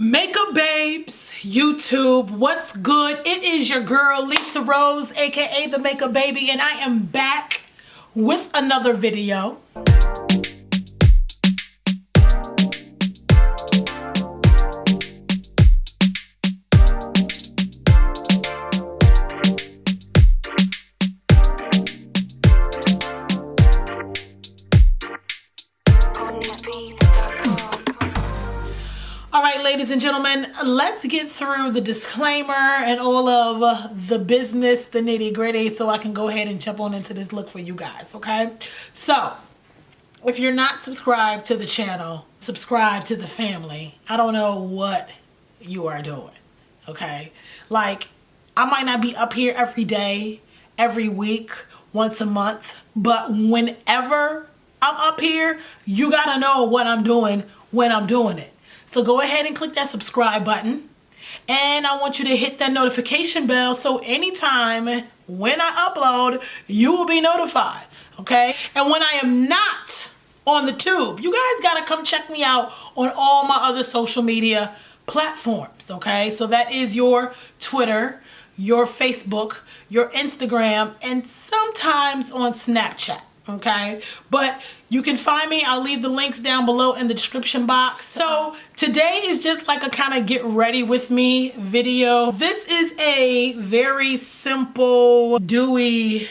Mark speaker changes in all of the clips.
Speaker 1: Makeup babes, YouTube, what's good? It is your girl Lisa Rose, aka the Makeup Baby, and I am back with another video. Alright, ladies and gentlemen, let's get through the disclaimer and all of the business, the nitty gritty, so I can go ahead and jump on into this look for you guys, okay? So, if you're not subscribed to the channel, subscribe to the family. I don't know what you are doing, okay? Like, I might not be up here every day, every week, once a month, but whenever I'm up here, you gotta know what I'm doing when I'm doing it. So go ahead and click that subscribe button. And I want you to hit that notification bell so anytime when I upload, you will be notified, okay? And when I am not on the tube, you guys gotta come check me out on all my other social media platforms, okay? So that is your Twitter, your Facebook, your Instagram, and sometimes on Snapchat. Okay, but you can find me. I'll leave the links down below in the description box. So today is just like a kind of get ready with me video. This is a very simple, dewy,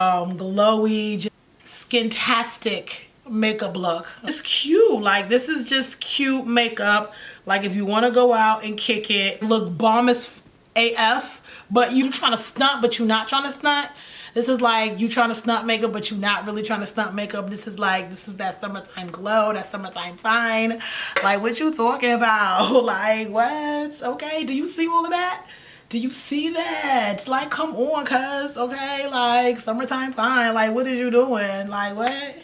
Speaker 1: glowy, skin-tastic makeup look. It's cute. Like, this is just cute makeup. Like, if you want to go out and kick it, look bomb as AF, but you trying to stunt, but you're not trying to stunt. This is like you trying to stunt makeup, but you're not really trying to stunt makeup. This is that summertime glow, that summertime fine. Like, what you talking about? Like, what? Okay, do you see all of that? Do you see that? Like, come on, cuz, okay? Like, summertime fine. Like, what is you doing? Like, what?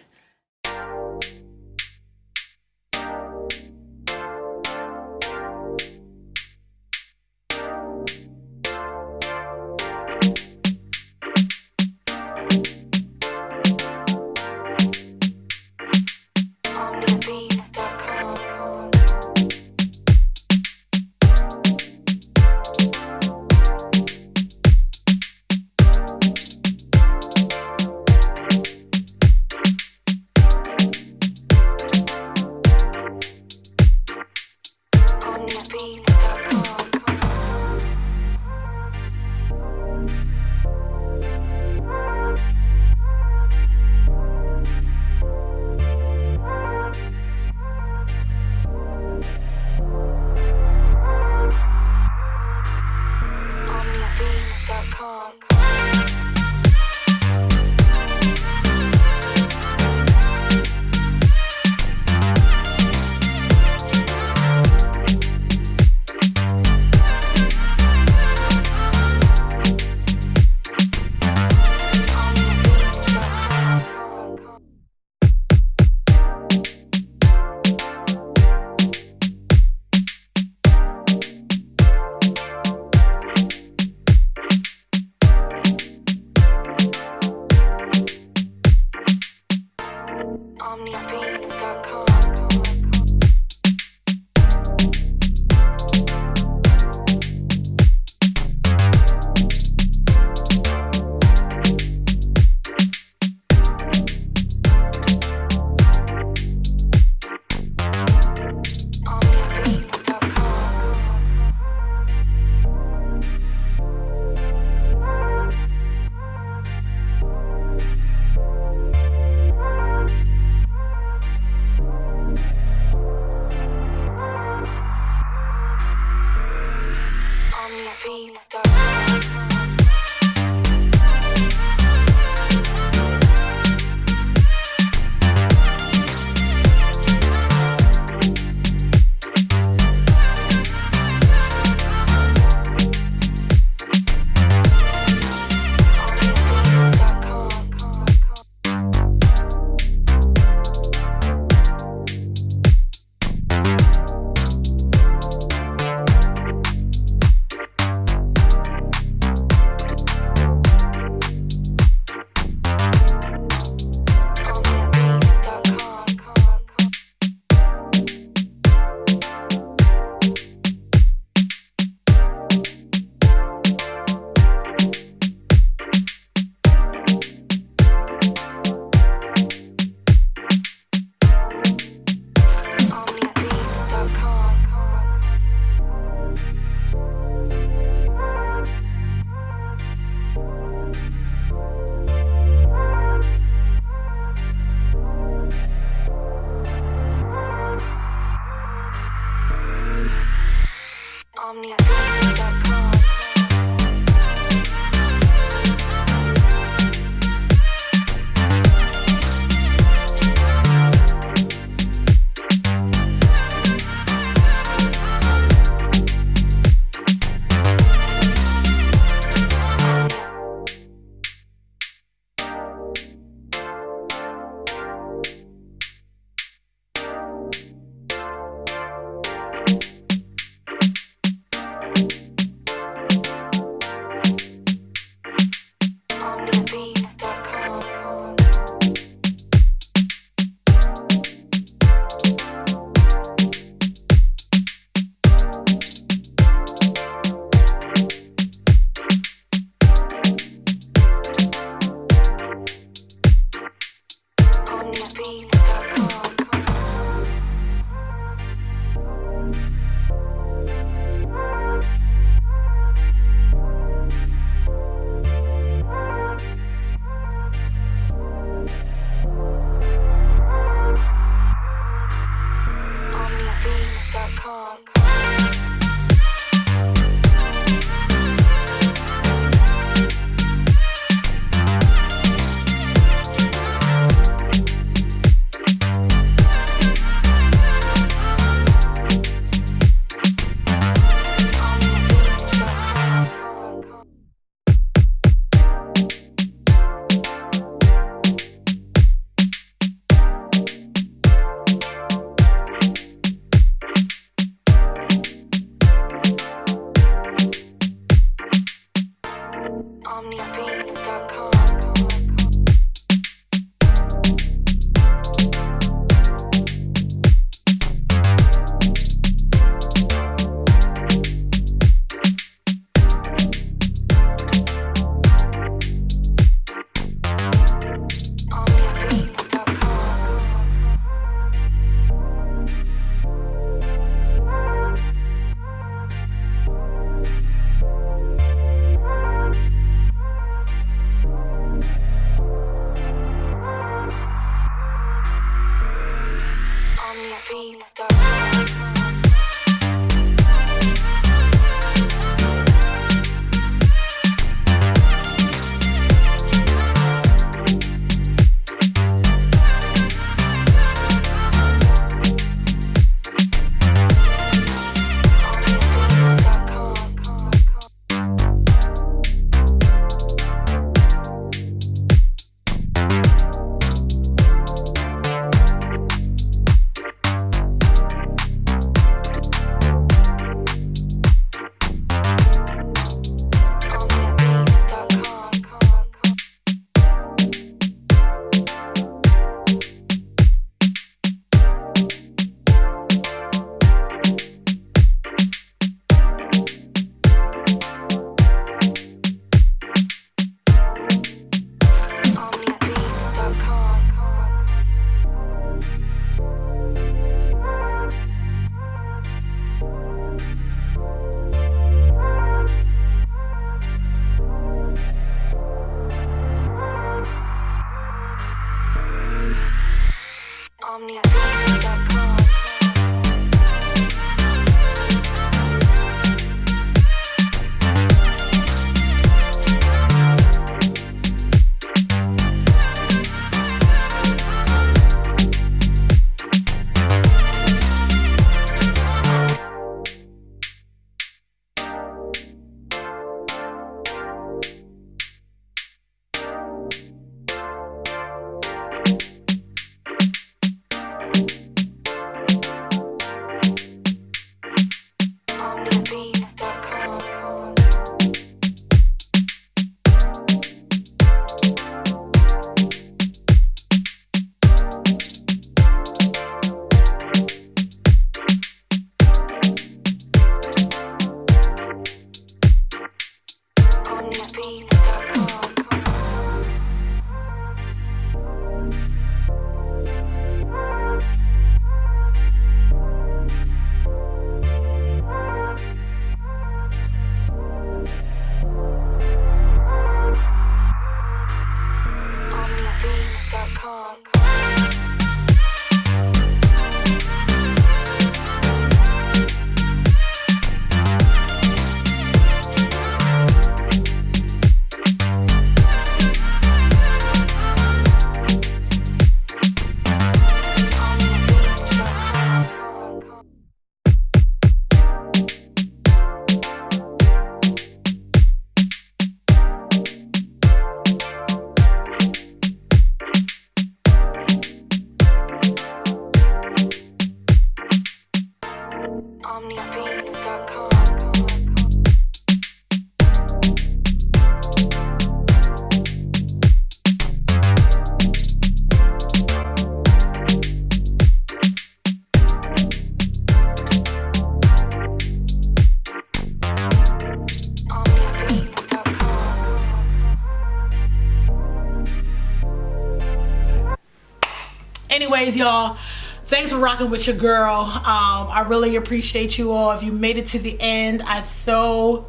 Speaker 1: Anyways, y'all, thanks for rocking with your girl. I really appreciate you all. If you made it to the end, I so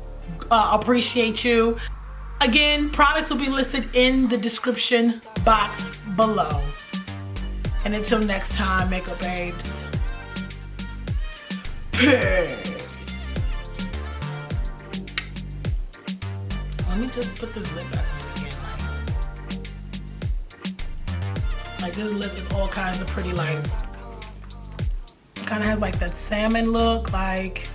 Speaker 1: appreciate you. Again, products will be listed in the description box below. And until next time, makeup babes, peace. Let me just put this lip back on again. Like this lip is all kinds of pretty, like, it kind of has like that salmon look, like